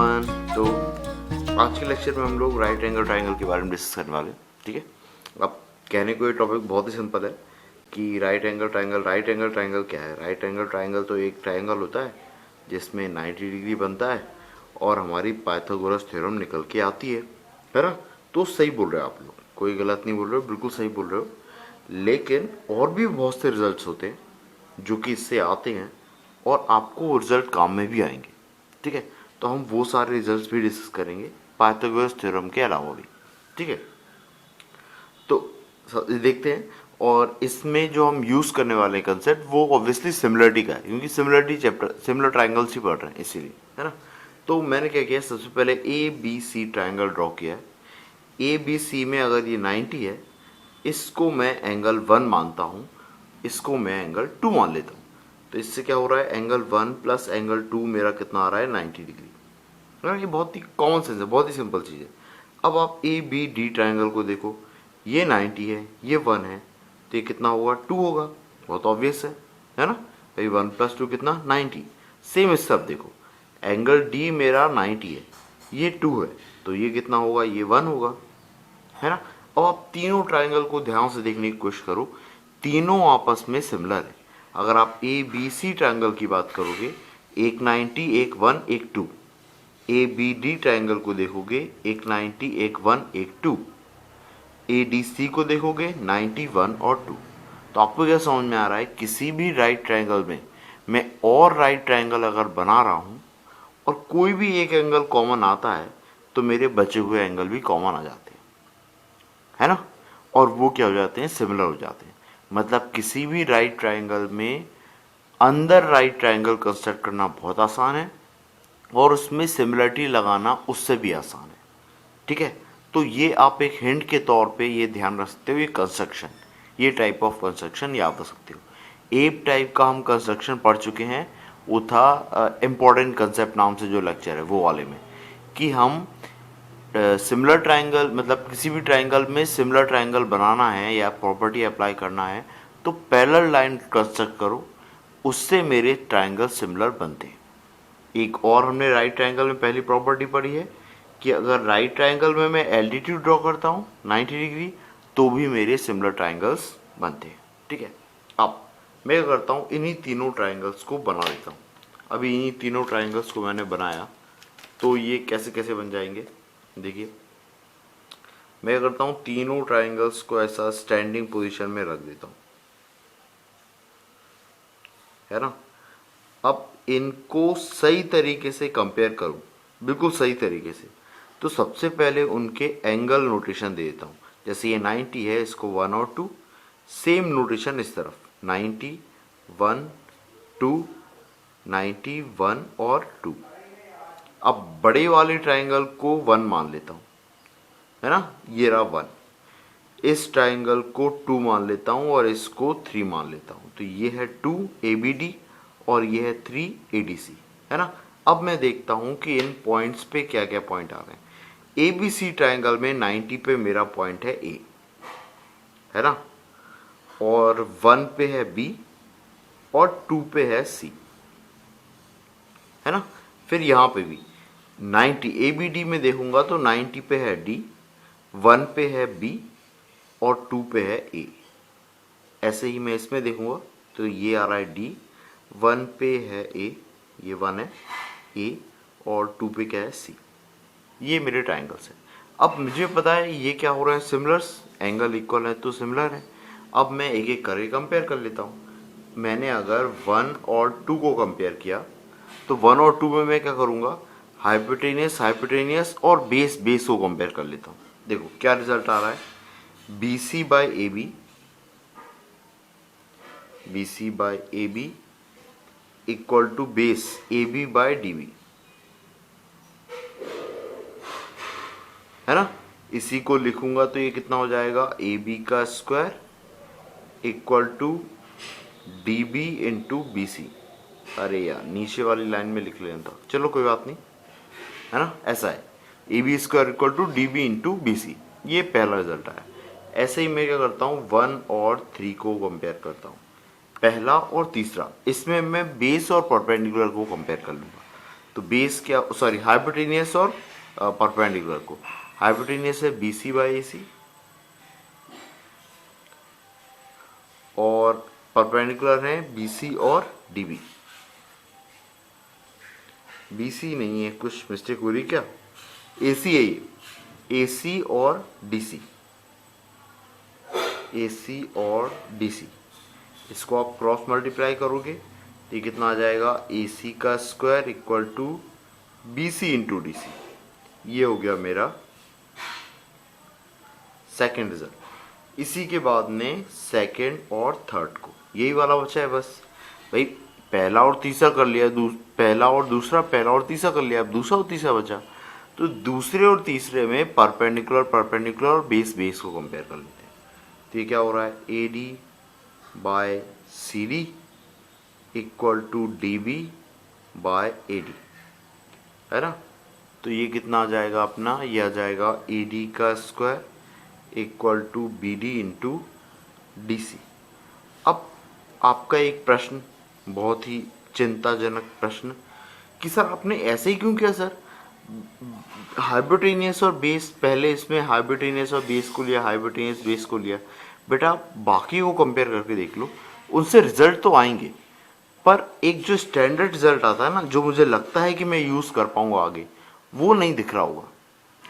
Everyone. तो आज के लेक्चर में हम लोग राइट एंगल ट्रायंगल के बारे में डिस्कस करने वाले हैं। ठीक है, अब कहने को ये टॉपिक बहुत ही सिंपल है कि राइट एंगल ट्रायंगल क्या है। राइट एंगल ट्रायंगल तो एक ट्रायंगल होता है जिसमें 90 डिग्री बनता है और हमारी पाइथागोरस थ्योरम निकल के आती है ना। तो सही बोल रहे हो आप लोग, कोई गलत नहीं बोल रहे हो, बिल्कुल सही बोल रहे हो। लेकिन और भी बहुत से रिजल्ट्स होते हैं जो कि इससे आते हैं और आपको वो रिजल्ट काम में भी आएंगे। ठीक है, तो हम वो सारे रिजल्ट्स भी डिस्कस करेंगे पाइथागोरस थ्योरम के अलावा भी। ठीक है, तो देखते हैं। और इसमें जो हम यूज़ करने वाले कंसेप्ट वो ऑब्वियसली सिमिलरिटी का है, क्योंकि सिमिलरिटी चैप्टर सिमिलर ट्राइंगल्स ही पढ़ रहे हैं इसीलिए, है ना। तो मैंने क्या किया, सबसे पहले A B C triangle draw किया है। ए बी सी में अगर ये 90 है, इसको मैं एंगल 1 मानता हूँ, इसको मैं एंगल 2 मान लेता हूँ। तो इससे क्या हो रहा है, एंगल 1 प्लस एंगल 2 मेरा कितना आ रहा है, 90 डिग्री। है ना, ये बहुत ही कॉमन सेंस है, बहुत ही सिंपल चीज़ है। अब आप ए बी डी ट्राइंगल को देखो, ये 90 है, ये 1 है, तो ये कितना होगा, 2 होगा। बहुत ऑब्वियस है ना भाई, 1 प्लस 2 कितना, 90। सेम इससे अब देखो, एंगल डी मेरा 90 है, ये 2 है, तो ये कितना होगा, ये 1 होगा, है ना। अब आप तीनों ट्राइंगल को ध्यान से देखने की कोशिश करो, तीनों आपस में सिमिलर है। अगर आप ए बी सी ट्राइंगल की बात करोगे, एक 90 एक 1 एक 2। ए बी डी ट्राइंगल को देखोगे, एक 90 एक 1 एक 2। ए डी सी को देखोगे 90 1 और 2। तो आपको क्या समझ में आ रहा है, किसी भी राइट ट्राइंगल में मैं और राइट ट्राइंगल अगर बना रहा हूँ और कोई भी एक एंगल कॉमन आता है तो मेरे बचे हुए एंगल भी कॉमन आ जाते हैं, है ना। और वो क्या हो जाते हैं, सिमिलर हो जाते हैं। मतलब किसी भी राइट ट्राइंगल में अंदर राइट ट्राइंगल कंस्ट्रक्ट करना बहुत आसान है और उसमें सिमिलरिटी लगाना उससे भी आसान है। ठीक है, तो ये आप एक हिंट के तौर पे ये ध्यान रख सकते हो, ये कंस्ट्रक्शन, ये टाइप ऑफ कंस्ट्रक्शन याद रख सकते हो। एप टाइप का हम कंस्ट्रक्शन पढ़ चुके हैं, वो था इम्पॉर्टेंट कंसेप्ट नाम से जो लेक्चर है वो वाले में, कि हम सिमिलर ट्राइंगल, मतलब किसी भी ट्राइंगल में सिमिलर ट्राइंगल बनाना है या प्रॉपर्टी अप्लाई करना है तो पैरेलल लाइन कंस्ट्रक्ट करो, उससे मेरे ट्राइंगल सिमिलर बनते हैं। एक और हमने राइट ट्राइंगल में पहली प्रॉपर्टी पढ़ी है कि अगर राइट ट्राइंगल में मैं एल्टीट्यूड ड्रॉ करता हूँ 90 डिग्री तो भी मेरे सिमिलर ट्राइंगल्स बनते हैं। ठीक है, अब मैं क्या करता हूँ, इन्हीं तीनों ट्राइंगल्स को बना देता हूँ। अभी इन्हीं तीनों ट्राइंगल्स को मैंने बनाया, तो ये कैसे कैसे बन जाएंगे, देखिए। मैं करता हूँ, तीनों ट्राइंगल्स को ऐसा स्टैंडिंग पोजीशन में रख देता हूँ, है ना। अब इनको सही तरीके से कंपेयर करूं, बिल्कुल सही तरीके से, तो सबसे पहले उनके एंगल नोटेशन दे देता हूं। जैसे ये 90 है, इसको 1 और 2, सेम नोटेशन इस तरफ 90 1 2 90 1 और 2। अब बड़े वाले ट्राइंगल को 1 मान लेता हूं, है ना, ये रहा 1। इस ट्राइंगल को 2 मान लेता हूं और इसको 3 मान लेता हूं, तो ये है 2 ABD और ये है 3 ADC, है ना। अब मैं देखता हूं कि इन पॉइंट्स पे क्या क्या पॉइंट आ रहे हैं। ABC ट्राइंगल में 90 पे मेरा पॉइंट है A, है ना, और 1 पे है B और 2 पे है C, है ना। फिर यहाँ पे भी 90 ABD में देखूंगा तो 90 पे है D, 1 पे है B और 2 पे है A। ऐसे ही मैं इसमें देखूंगा तो ये आ रहा है D, 1 पे है A, ये 1 है A और 2 पे क्या है C। ये मेरे ट्राइंगल्स हैं। अब मुझे पता है ये क्या हो रहा है, सिमिलर्स, एंगल इक्वल है तो सिमिलर है। अब मैं एक एक करके कंपेयर कर लेता हूँ। मैंने अगर 1 और 2 को कंपेयर किया तो 1 और 2 में मैं क्या करूँगा, हाइपोटेनियस हाइपोटेनियस और बेस बेस को कंपेयर कर लेता हूँ। देखो क्या रिजल्ट आ रहा है, BC by AB equal to base AB by DB, है ना। इसी को लिखूंगा तो ये कितना हो जाएगा, AB का square equal to DB into BC। अरे यार नीचे वाली लाइन में लिख लेना था, चलो कोई बात नहीं, है ना। ऐसा है AB square equal to DB into BC, ये पहला रिजल्ट आया। ऐसे ही मैं क्या करता हूँ, 1 और 3 को कंपेयर करता हूँ, पहला और तीसरा, इसमें मैं बेस और परपेंडिकुलर को कंपेयर कर लूँगा। तो बेस क्या, सॉरी हाइपोटेनियस और परपेंडिकुलर को, हाइपोटेनियस है BC बाई AC और परपेंडिकुलर है BC और DB। BC नहीं है, कुछ मिस्टेक हो रही क्या, AC है ये, AC और DC, AC और DC, इसको आप क्रॉस मल्टीप्लाई करोगे तो ये कितना आ जाएगा, AC का square equal to BC into DC। ये हो गया मेरा सेकेंड रिजल्ट। इसी के बाद में सेकेंड और थर्ड को, यही वाला बचा है बस भाई, पहला और तीसरा कर लिया, पहला और दूसरा, पहला और तीसरा कर लिया, अब दूसरा और तीसरा बचा। तो दूसरे और तीसरे में परपेंडिकुलर परपेंडिकुलर और बेस बेस को कंपेयर कर लेते हैं। तो ये क्या हो रहा है, AD by CD equal to DB by AD, है ना। तो ये कितना आ जाएगा अपना, ये आ जाएगा AD का square equal to BD into DC। अब आपका एक प्रश्न, बहुत ही चिंताजनक प्रश्न, कि सर आपने ऐसे ही क्यों किया सर, हाइपोटेनियस और बेस, पहले इसमें हाइपोटेनियस और बेस को लिया, हाइपोटेनियस बेस को लिया। बेटा आप बाकी को कंपेयर करके देख लो, उनसे रिजल्ट तो आएंगे, पर एक जो स्टैंडर्ड रिजल्ट आता है ना, जो मुझे लगता है कि मैं यूज़ कर पाऊंगा आगे, वो नहीं दिख रहा होगा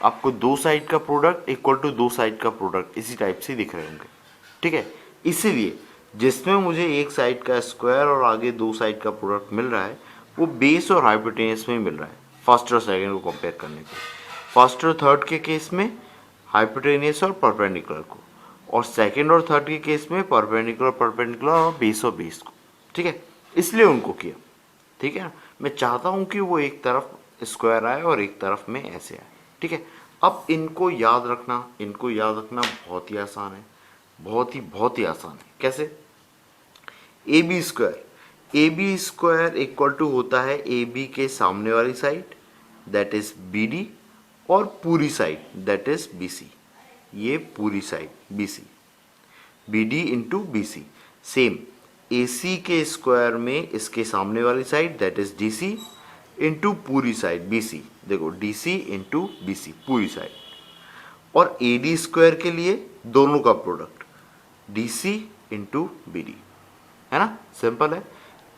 आपको। दो साइड का प्रोडक्ट इक्वल टू दो साइड का प्रोडक्ट इसी टाइप से दिख रहे होंगे, ठीक है। इसीलिए जिसमें मुझे एक साइड का स्क्वायर और आगे दो साइड का प्रोडक्ट मिल रहा है, वो बेस और हाइपोटेनियस में मिल रहा है, फर्स्ट और सेकंड को कंपेयर करने पे। फर्स्ट और थर्ड के केस में हाइपोटेनियस और परपेंडिकुलर को, और सेकंड और थर्ड के केस में परपेंडिकुलर परपेंडिकुलर और बेस को, ठीक है। इसलिए उनको किया, ठीक है। मैं चाहता हूं कि वो एक तरफ स्क्वायर आए और एक तरफ में ऐसे आए, ठीक है। अब इनको याद रखना, इनको याद रखना बहुत ही आसान है, बहुत ही आसान है। कैसे, A B square equal to होता है AB के सामने वाली साइड दैट इज BD और पूरी साइड दैट इज BC। ये पूरी side BC, BD into BC। Same AC के स्क्वायर में इसके सामने वाली side that is DC into पूरी साइड BC। देखो DC इंटू BC पूरी साइड। और AD स्क्वायर के लिए दोनों का प्रोडक्ट DC इंटू BD, है ना, सिंपल है।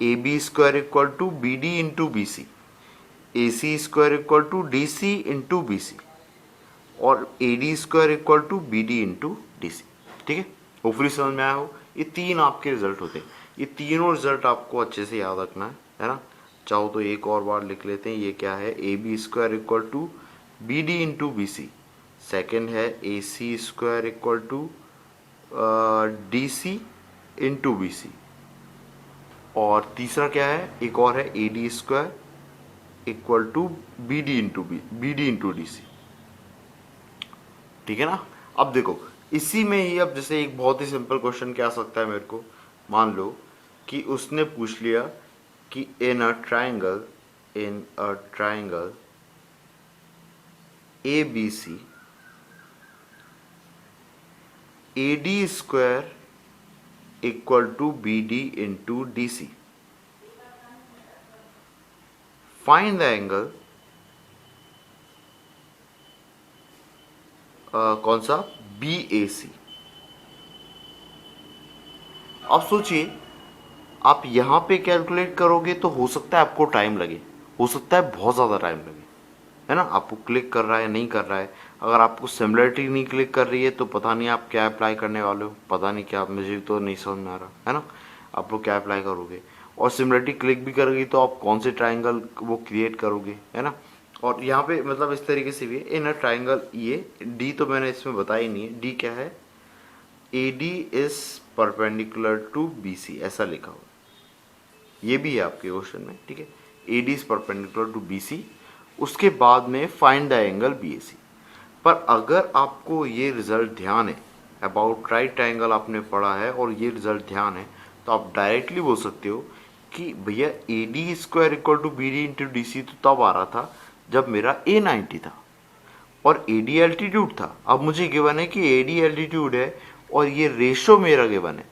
AB square equal to BD into BC, AC square equal to DC into BC और AD square equal to BD into DC, ठीक है। होपफुली समझ में आया हो। ये तीन आपके रिजल्ट होते हैं, ये तीनों रिजल्ट आपको अच्छे से याद रखना है ना। चाहो तो एक और बार लिख लेते हैं, ये क्या है, AB square equal to BD into BC, second है AC square equal to DC into BC, और तीसरा क्या है, एक और है AD square equal to BD into DC, ठीक है ना। अब देखो इसी में ही, अब जैसे एक बहुत ही सिंपल क्वेश्चन क्या आ सकता है मेरे को, मान लो कि उसने पूछ लिया कि in a triangle ABC AD square equal to BD into DC, find the angle, कौन सा, BAC। अब सोचिए, आप यहां पे कैलकुलेट करोगे तो हो सकता है आपको टाइम लगे, हो सकता है बहुत ज़्यादा टाइम लगे, है ना। आपको क्लिक कर रहा है नहीं कर रहा है, अगर आपको सिमिलरिटी नहीं क्लिक कर रही है तो पता नहीं आप क्या अप्लाई करने वाले हो, पता नहीं क्या, मुझे तो नहीं समझ में आ रहा है ना, आप लोग क्या अप्लाई करोगे। और सिमिलरिटी क्लिक भी करोगी तो आप कौन से ट्राइंगल वो क्रिएट करोगे, है ना। और यहाँ पे मतलब इस तरीके से भी है, इन अ ट्राइंगल, ये D तो मैंने इसमें बताया ही नहीं है, D क्या है, AD is perpendicular to BC, ऐसा लिखा हुआ, ये भी है आपके क्वेश्चन में, ठीक है। AD is perpendicular to BC, उसके बाद में फाइंड द एंगल BAC। पर अगर आपको ये रिजल्ट ध्यान है, अबाउट राइट ट्राइंगल आपने पढ़ा है और ये रिजल्ट ध्यान है, तो आप डायरेक्टली बोल सकते हो कि भैया AD square equal to BD into DC तो तब आ रहा था जब मेरा A 90 था और AD एल्टीट्यूड था। अब मुझे गिवन है कि AD एल्टीट्यूड है और ये रेशो मेरा गिवन है,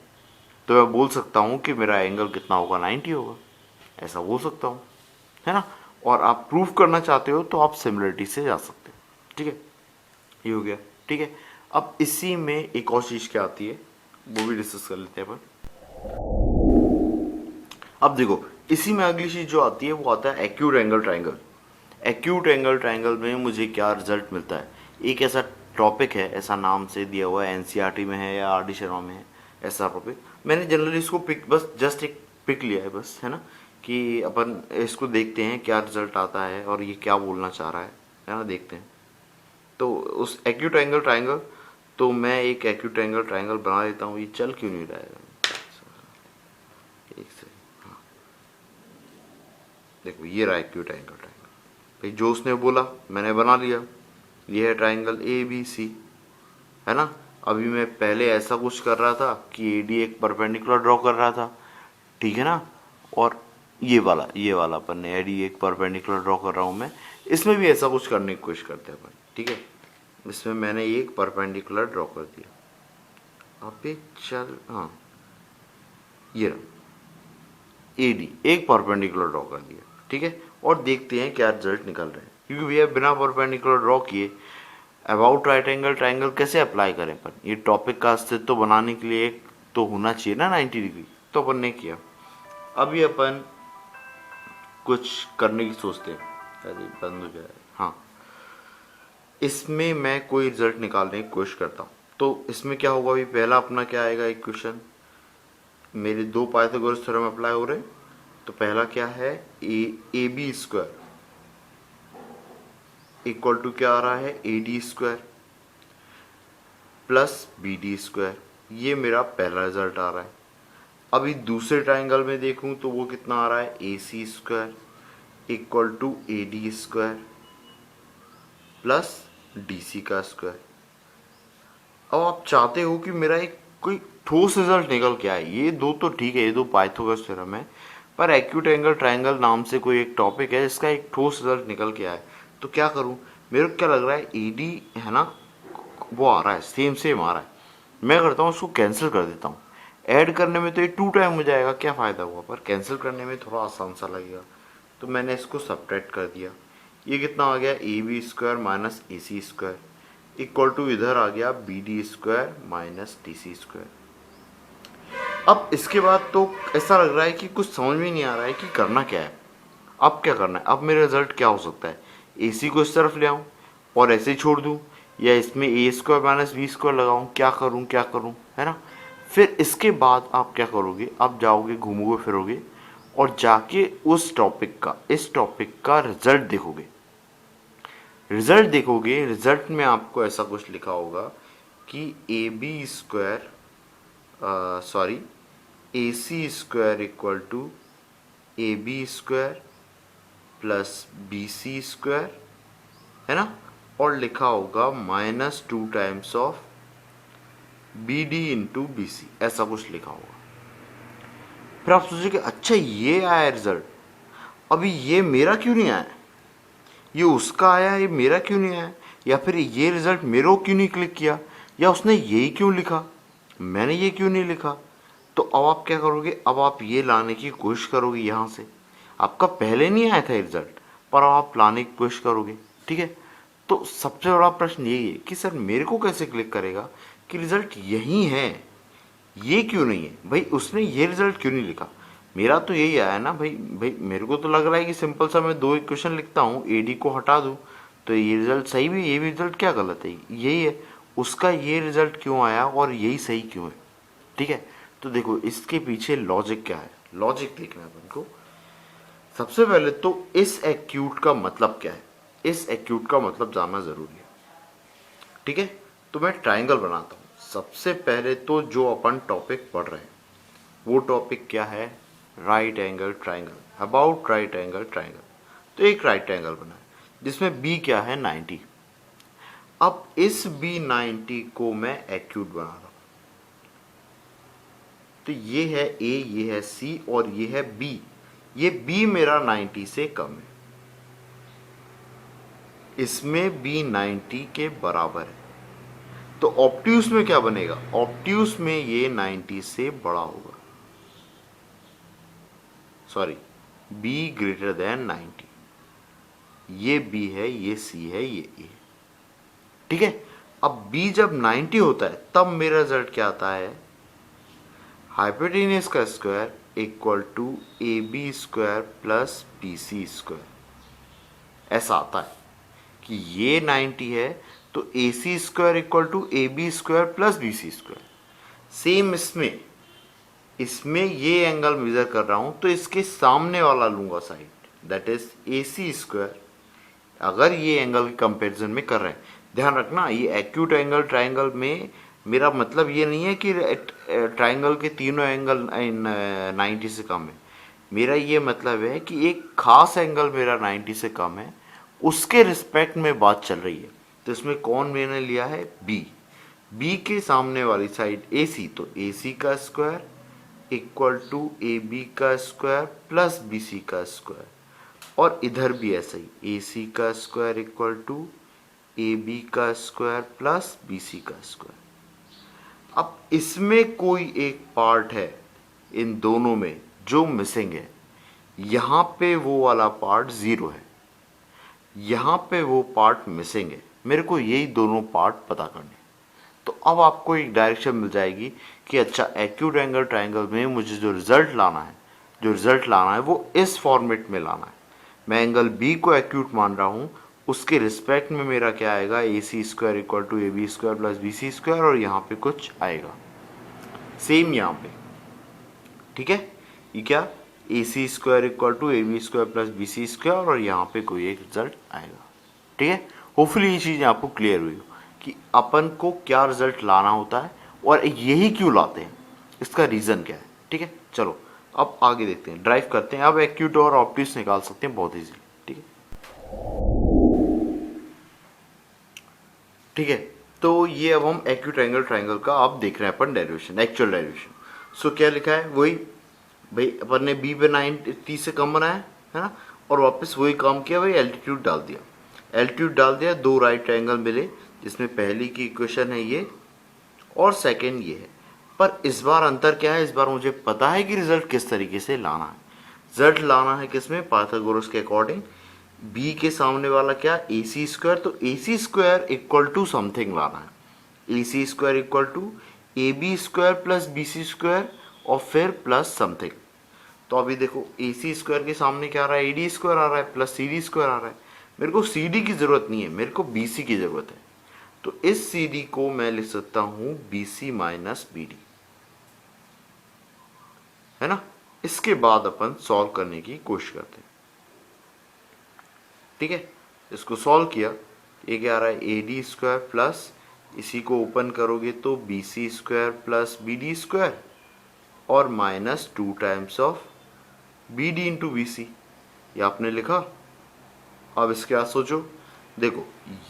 तो मैं बोल सकता हूँ कि मेरा एंगल कितना होगा, 90 होगा, ऐसा बोल सकता हूँ, है ना। और आप प्रूफ करना चाहते हो तो आप सिमिलरिटी से जा सकते हो, ठीक है, ये हो गया, ठीक है। अब इसी में एक और चीज़ क्या आती है वो भी डिस्कस कर लेते हैं अपन। अब देखो इसी में अगली चीज़ जो आती है वो आता है acute angle triangle. Acute angle triangle में मुझे क्या रिजल्ट मिलता है, एक ऐसा टॉपिक है, ऐसा नाम से दिया हुआ है, एनसीईआरटी में है या आर डी शर्मा में है ऐसा टॉपिक। मैंने जनरली इसको पिक, बस जस्ट एक पिक लिया है बस, है ना, कि अपन इसको देखते हैं क्या रिजल्ट आता है और ये क्या बोलना चाह रहा है ना, देखते हैं। तो उस एक्यूट एंगल ट्राइंगल, तो मैं एक एक्यूट एंगल ट्राइंगल बना लेता हूँ। ये चल क्यों नहीं रहा है, एक से, हाँ देखो ये रहा एक्यूट एंगल ट्राइंगल। भाई जो उसने बोला मैंने बना लिया, ये है ट्राइंगल ए बी सी, है ना। अभी मैं पहले ऐसा कुछ कर रहा था कि ए डी एक परपेंडिकुलर ड्रॉ कर रहा था, ठीक है ना, और ये वाला अपन ने एडी एक परपेंडिकुलर ड्रॉ कर रहा हूँ मैं। इसमें भी ऐसा कुछ करने की कोशिश करते हैं अपन, ठीक है। इसमें मैंने एक परपेंडिकुलर ड्रॉ कर दिया। अब ये चल, हाँ ये रहा एडी एक परपेंडिकुलर ड्रॉ कर दिया, ठीक है। और देखते हैं क्या रिजल्ट निकल रहे हैं, क्योंकि भैया बिना परपेंडिकुलर ड्रॉ किए अबाउट राइट एंगल ट्राइंगल कैसे अप्लाई करें अपन। ये टॉपिक का अस्तित्व बनाने के लिए एक तो होना चाहिए ना 90 डिग्री, तो अपन ने किया। अभी अपन कुछ करने की सोचते हैं, अरे बंद हो जाए, हाँ इसमें मैं कोई रिजल्ट निकालने की कोशिश करता हूँ। तो इसमें क्या होगा, अभी पहला अपना क्या आएगा इक्वेशन, मेरे दो पाइथागोरस थ्योरम अप्लाई हो रहे हैं। तो पहला क्या है, A B square equal to क्या आ रहा है, A D square plus B D square. ये मेरा पहला रिजल्ट आ रहा है। अभी दूसरे ट्राइंगल में देखूं तो वो कितना आ रहा है, A C square equal to A D square plus D C का स्क्वायर। अब आप चाहते हो कि मेरा एक कोई ठोस रिजल्ट निकल के आए। ये दो तो ठीक है, ये दो पाइथागोरस थ्योरम है, पर एक्यूट एंगल ट्राइंगल नाम से कोई एक टॉपिक है जिसका एक ठोस रिजल्ट निकल के आए। तो क्या करूं, मेरे को क्या लग रहा है, ए डी है ना, वो आ रहा है, सेम सेम आ रहा है। मैं करता हूँ उसको कैंसिल कर देता हूँ। ऐड करने में तो ये 2 टाइम हो जाएगा, क्या फ़ायदा हुआ, पर कैंसिल करने में थोड़ा आसान सा लगेगा। तो मैंने इसको सब्ट्रैक्ट कर दिया। ये कितना आ गया, A B square minus A C square equal to इधर आ गया B D square minus D C square. अब इसके बाद तो ऐसा लग रहा है कि कुछ समझ में नहीं आ रहा है कि करना क्या है। अब क्या करना है, अब मेरा रिजल्ट क्या हो सकता है, ए सी को इस तरफ ले आऊँ और ऐसे ही छोड़ दूँ, या इसमें ए स्क्वायर माइनस बी स्क्वायर लगाऊँ, क्या करूँ, है ना। फिर इसके बाद आप क्या करोगे, आप जाओगे घूमोगे फिरोगे और जाके उस टॉपिक का, इस टॉपिक का रिजल्ट देखोगे। रिजल्ट में आपको ऐसा कुछ लिखा होगा कि A B square sorry A C square equal to A B square plus B C square, है ना, और लिखा होगा minus 2 times of B D into B C, ऐसा कुछ लिखा होगा। फिर आप सोचोगे अच्छा ये आया रिजल्ट, अभी ये मेरा क्यों नहीं आया, ये उसका आया, ये मेरा क्यों नहीं आया, या फिर ये रिजल्ट मेरे को क्यों नहीं क्लिक किया, या उसने यही क्यों लिखा, मैंने ये क्यों नहीं लिखा। तो अब आप क्या करोगे, अब आप ये लाने की कोशिश करोगे यहाँ से। आपका पहले नहीं आया था रिजल्ट, पर अब आप लाने की कोशिश करोगे, ठीक है। तो सबसे बड़ा प्रश्न यही है कि सर मेरे को कैसे क्लिक करेगा कि रिजल्ट यही है, ये क्यों नहीं है, भाई उसने ये रिजल्ट क्यों नहीं लिखा, मेरा तो यही आया ना भाई मेरे को तो लग रहा है कि सिंपल सा मैं 2 इक्वेशन लिखता हूँ, ए डी को हटा दूँ तो ये रिजल्ट सही भी, ये भी रिजल्ट क्या गलत है, यही है। उसका ये रिजल्ट क्यों आया और यही सही क्यों है, ठीक है। तो देखो इसके पीछे लॉजिक क्या है, लॉजिक देखना है अपन को। सबसे पहले तो इस एक्यूट का मतलब क्या है, इस एक्यूट का मतलब जानना जरूरी है, ठीक है। तो मैं ट्राइंगल बनाता हूँ। सबसे पहले तो जो अपन टॉपिक पढ़ रहे हैं वो टॉपिक क्या है, right angle triangle, about right angle triangle. तो एक राइट एंगल बना है जिसमें बी क्या है, 90। अब इस बी 90 को मैं एक्यूट बना रहा हूं। तो ये है ए, ये है सी और ये है बी। ये बी मेरा 90 से कम है, इसमें बी 90 के बराबर है। तो ऑब्ट्यूस में क्या बनेगा, ऑब्ट्यूस में ये 90 से बड़ा होगा, सॉरी बी ग्रेटर देन 90। ये बी है, ये सी है, ये ए। ठीक है, अब बी जब 90 होता है तब मेरा रिजल्ट क्या आता है, हाइपोटेन्यूज का square equal to A B square plus B C square. ऐसा आता है कि ये 90 है तो A C square equal to A B square plus B C square. Same इसमें इसमें ये एंगल मेजर कर रहा हूं तो इसके सामने वाला लूंगा side, that is A C square. अगर ये एंगल के कंपैरिजन में कर रहे हैं, ध्यान रखना ये एक्यूट एंगल ट्राइंगल में मेरा मतलब ये नहीं है कि ट्राइंगल के तीनों एंगल 90 से कम है। मेरा ये मतलब है कि एक खास एंगल मेरा 90 से कम है, उसके रिस्पेक्ट में बात चल रही है। तो इसमें कौन मैंने लिया है, बी। बी के सामने वाली साइड ए सी, तो ए सी का square equal to A B का स्क्वायर प्लस बी सी का स्क्वायर। और इधर भी ऐसा ही, ए सी का square equal to A B का स्क्वायर प्लस बी सी का स्क्वायर। अब इसमें कोई एक पार्ट है इन दोनों में जो मिसिंग है, यहाँ पे वो वाला पार्ट ज़ीरो है, यहाँ पे वो पार्ट मिसिंग है। मेरे को यही दोनों पार्ट पता करने। तो अब आपको एक डायरेक्शन मिल जाएगी कि अच्छा एक्यूट एंगल ट्राइंगल में मुझे जो रिजल्ट लाना है वो इस फॉर्मेट में लाना है। मैं एंगल बी को एक्यूट मान रहा हूँ, उसके रिस्पेक्ट में मेरा क्या आएगा, A C square equal to A B square plus B C square, और यहाँ पे कुछ आएगा सेम यहाँ पे। ठीक है, ये क्या, A C square equal to A B square plus B C square, और यहाँ पे कोई एक रिजल्ट आएगा। ठीक है, होपफुली ये चीज़ आपको क्लियर हुई हो कि अपन को क्या रिजल्ट लाना होता है और यही क्यों लाते हैं, इसका रीज़न क्या है। ठीक है, चलो अब आगे देखते हैं, ड्राइव करते हैं। अब एक्यूट और ऑब्ट्यूस निकाल सकते हैं बहुत ईजीली। ठीक है, ठीक है, तो ये अब हम एक्यूट एंगल ट्राइंगल का अब देख रहे हैं अपन डेरिवेशन, एक्चुअल डेरिवेशन। सो क्या लिखा है, वही भाई अपन ने बी पे 90 से कम बनाया है ना, और वापस वही काम किया, भाई एल्टीट्यूड डाल दिया। एल्टीट्यूड डाल दिया, दो राइट एंगल मिले, जिसमें पहली की इक्वेशन है ये और सेकंड ये है। पर इस बार अंतर क्या है, इस बार मुझे पता है कि रिजल्ट किस तरीके से लाना है। रिजल्ट लाना है किसमें, पाइथागोरस के अकॉर्डिंग। बी के सामने वाला क्या, ए सी स्क्वायर, तो A C square equal to something लाना है। A C square equal to A B square plus B C square और फिर प्लस समथिंग। तो अभी देखो ए सी स्क्वायर के सामने क्या आ रहा है, ए डी स्क्वायर आ रहा है प्लस सी डी स्क्वायर आ रहा है। मेरे को सी डी की जरूरत नहीं है, मेरे को बी सी की जरूरत है। तो इस सी डी को मैं लिख सकता हूं B C minus B D, है ना। इसके बाद अपन सॉल्व करने की कोशिश करते हैं। ठीक है, इसको सॉल्व किया, ये क्या आ रहा है, ए डी स्क्वायर प्लस, इसी को ओपन करोगे तो B C square plus B D square और minus 2 times of B D into B C, ये आपने लिखा। अब इसके बाद सोचो, देखो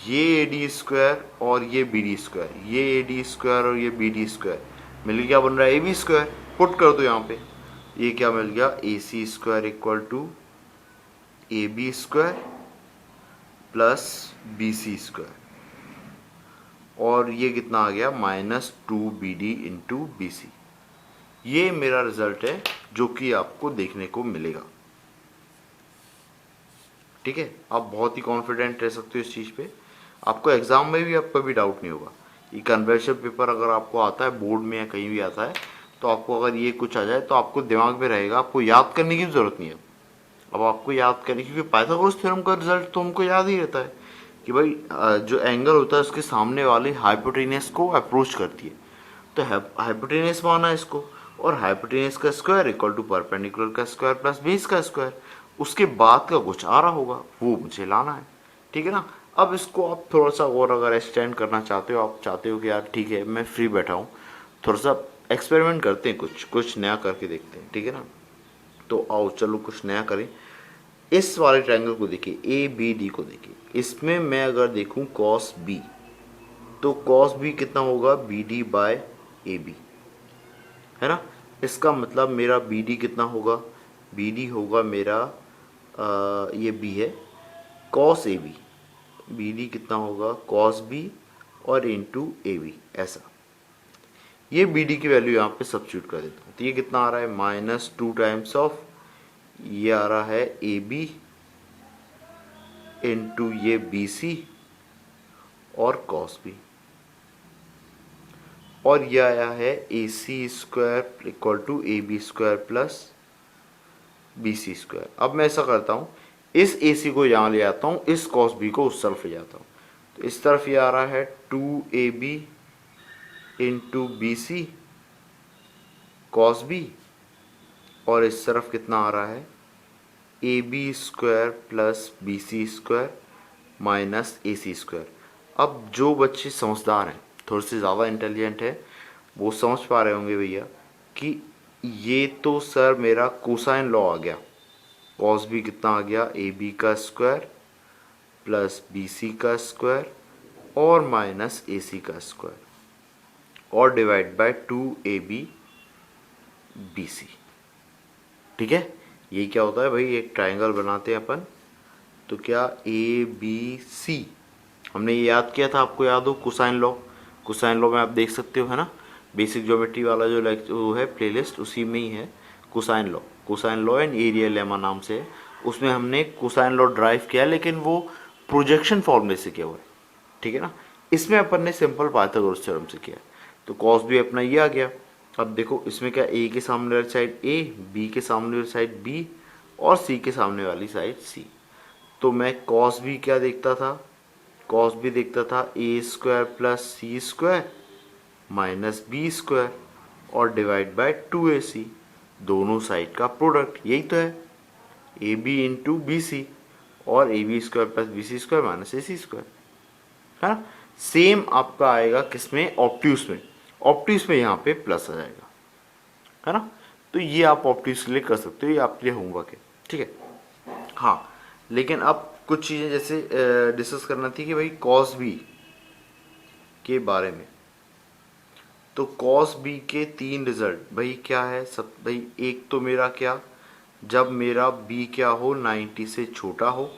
ये ए डी स्क्वायर और ये बी डी स्क्वायर, ये ए डी स्क्वायर और ये बी डी स्क्वायर मिल क्या बन रहा है, ए बी स्क्वायर। पुट कर दो यहाँ पे, ये क्या मिल गया, A C square equal to A B square plus B C square, और ये कितना आ गया, minus 2 B D into B C. ये मेरा रिजल्ट है जो कि आपको देखने को मिलेगा। ठीक है, आप बहुत ही कॉन्फिडेंट रह सकते हो इस चीज़ पे, आपको एग्जाम में भी आपका भी डाउट नहीं होगा। ये कन्वर्शन पेपर अगर आपको आता है बोर्ड में या कहीं भी आता है, तो आपको अगर ये कुछ आ जाए तो आपको दिमाग में रहेगा, आपको याद करने की ज़रूरत नहीं है। अब आपको याद करने, क्योंकि पाइथागोरस थ्योरम का रिजल्ट तो हमको याद ही रहता है कि भाई जो एंगल होता है उसके सामने वाली हाइपोटेनस को अप्रोच करती है, तो हाइपोटेनस माना इसको, और हाइपोटेनस का स्क्वायर इक्वल टू परपेंडिकुलर का स्क्वायर प्लस बेस का स्क्वायर। उसके बाद का कुछ आ रहा होगा वो मुझे लाना है। ठीक है ना, अब इसको आप थोड़ा सा और अगर एक्सटेंड करना चाहते हो, आप चाहते हो कि यार ठीक है मैं फ्री बैठा हूँ, थोड़ा सा एक्सपेरिमेंट करते हैं, कुछ नया करके देखते हैं। ठीक है ना, तो आओ चलो कुछ नया करें। इस वाले ट्रायंगल को देखिए, ए बी डी को देखिए, इसमें मैं अगर देखूं कॉस बी, तो कॉस बी कितना होगा, B D by A B, है ना। इसका मतलब मेरा बी डी कितना होगा, बी डी होगा मेरा ये बी है, cos A B, B D कितना होगा, कॉस बी और इंटू ए बी, ऐसा। ये बी डी की वैल्यू यहाँ पे सब्स्टिट्यूट कर देता हूँ, तो ये कितना आ रहा है, माइनस 2 टाइम्स ऑफ, ये आ रहा है ए बी इंटू ये BC और cos B, और ये आया है AC square equal to AB square plus BC square. अब मैं ऐसा करता हूँ, इस AC को यहाँ ले आता हूँ, इस cos B को उस तरफ ले जाता हूँ। तो इस तरफ ये आ रहा है 2AB into BC cos B, और इस तरफ कितना आ रहा है AB square plus BC square minus AC square. अब जो बच्चे समझदार हैं, थोड़े से ज़्यादा इंटेलिजेंट है, वो समझ पा रहे होंगे भैया कि ये तो सर मेरा कोसाइन लॉ आ गया। cos B कितना आ गया, AB का स्क्वायर प्लस BC का स्क्वायर और माइनस AC का स्क्वायर और डिवाइड बाय 2AB BC। ठीक है, ये क्या होता है भाई, एक ट्राइंगल बनाते हैं अपन, तो क्या ABC, हमने ये याद किया था, आपको याद हो कोसाइन लॉ। कोसाइन लॉ में आप देख सकते हो, है ना, बेसिक ज्योमेट्री वाला जो वो है प्लेलिस्ट, उसी में ही है cosine law. Cosine law and area lemma नाम से है, उसमें हमने कोसाइन लॉ ड्राइव किया, लेकिन वो प्रोजेक्शन फॉर्मूले से किया हुआ है। ठीक है ना, इसमें अपन ने सिंपल पाइथागोरस थ्योरम से किया। तो कॉस भी अपना ये आ गया। अब देखो इसमें क्या, ए के सामने वाली साइड ए, बी के सामने वाली साइड बी और सी के सामने वाली साइड सी। तो मैं कॉस भी क्या देखता था, कॉस भी देखता था A square plus C square minus B square और डिवाइड बाय 2AC, दोनों साइड का प्रोडक्ट, यही तो है A B into B C, और A B square plus B C square minus A C square, है ना। सेम आपका आएगा किसमें, ऑप्ट्यूस में। ऑप्ट्यूस में यहाँ पे प्लस आ जाएगा, है ना। तो ये आप ऑप्ट्यूस के लिए कर सकते हो, ये आपके लिए होमवर्क है, ठीक है। हाँ, लेकिन अब कुछ चीज़ें जैसे डिस्कस करना थी कि भाई कॉस बी के बारे में। तो कॉस बी के 3 रिजल्ट भाई क्या है सब भाई, एक तो मेरा क्या, जब मेरा बी क्या हो 90 से छोटा हो,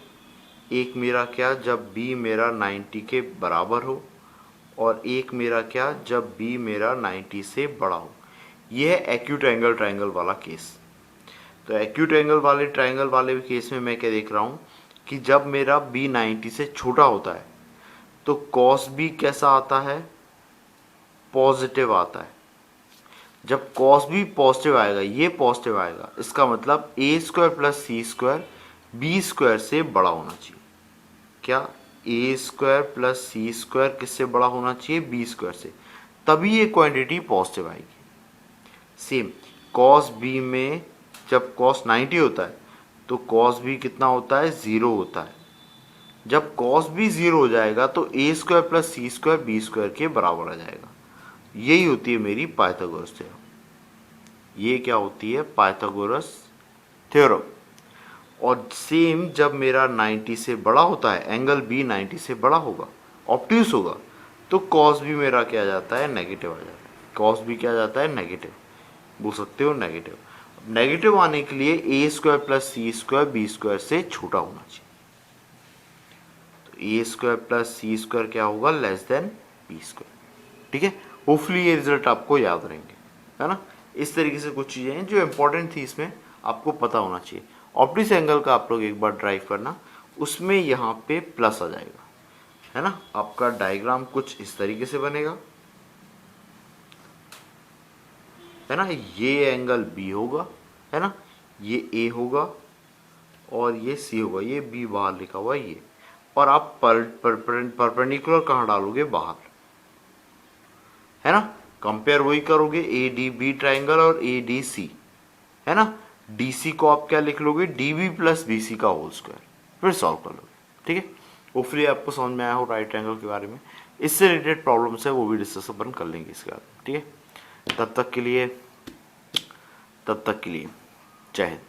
एक मेरा क्या जब बी मेरा 90 के बराबर हो, और एक मेरा क्या जब बी मेरा 90 से बड़ा हो। यह है एक्यूट एंगल ट्रायंगल वाला केस। तो एक्यूट एंगल वाले ट्रायंगल वाले केस में मैं क्या देख रहा हूँ कि जब मेरा बी 90 से छोटा होता है तो कॉस बी कैसा आता है, पॉजिटिव आता है। जब कॉस बी पॉजिटिव आएगा, ये पॉजिटिव आएगा, इसका मतलब ए square plus C square B square से बड़ा होना चाहिए। क्या, ए स्क्वायर प्लस सी स्क्वायर किससे बड़ा होना चाहिए, बी स्क्वायर से, तभी ये क्वांटिटी पॉजिटिव आएगी। सेम कॉस बी में जब कॉस 90 होता है तो कॉस बी कितना होता है, 0 होता है। जब कॉस बी 0 हो जाएगा तो ए square plus C square B square के बराबर आ जाएगा। यही होती है मेरी पाइथागोरस थ्योरम। ये क्या होती है, पाइथागोरस थ्योरम। और सेम जब मेरा 90 से बड़ा होता है, एंगल बी 90 से बड़ा होगा, ऑप्ट्यूस होगा, तो कॉस बी मेरा क्या आ जाता है, नेगेटिव आ जाता है। कॉस बी क्या आ जाता है, नेगेटिव, बोल सकते हो नेगेटिव। नेगेटिव आने के लिए ए square plus C square B square से छोटा होना चाहिए। तो ए स्क्वायर प्लस सी स्क्वायर क्या होगा, लेस देन बी स्क्वायर। ठीक है, होपफुली ये रिजल्ट आपको याद रहेंगे, है ना। इस तरीके से कुछ चीज़ें हैं जो इंपॉर्टेंट थी, इसमें आपको पता होना चाहिए। ऑप्टिक्स एंगल का आप लोग एक बार ड्राइव करना, उसमें यहाँ पे प्लस आ जाएगा, है ना। आपका डायग्राम कुछ इस तरीके से बनेगा, है ना। ये एंगल बी होगा, है ना, ये ए होगा और ये सी होगा, ये बी बाहर लिखा हुआ है ये, और आप परपेंडिकुलर कहाँ डालोगे, बाहर, है ना। कंपेयर वही करोगे ए डी बी ट्राइंगल और ए डी सी, है ना। डी सी को आप क्या लिख लोगे, D B plus B C का होल स्क्वायर, फिर सॉल्व कर लोगे। ठीक है, होपफुली आपको समझ में आया हो राइट एंगल के बारे में। इससे रिलेटेड प्रॉब्लम्स है वो भी डिस्कस अपन कर लेंगे इसके बाद। ठीक है, तब तक के लिए जय हिंद।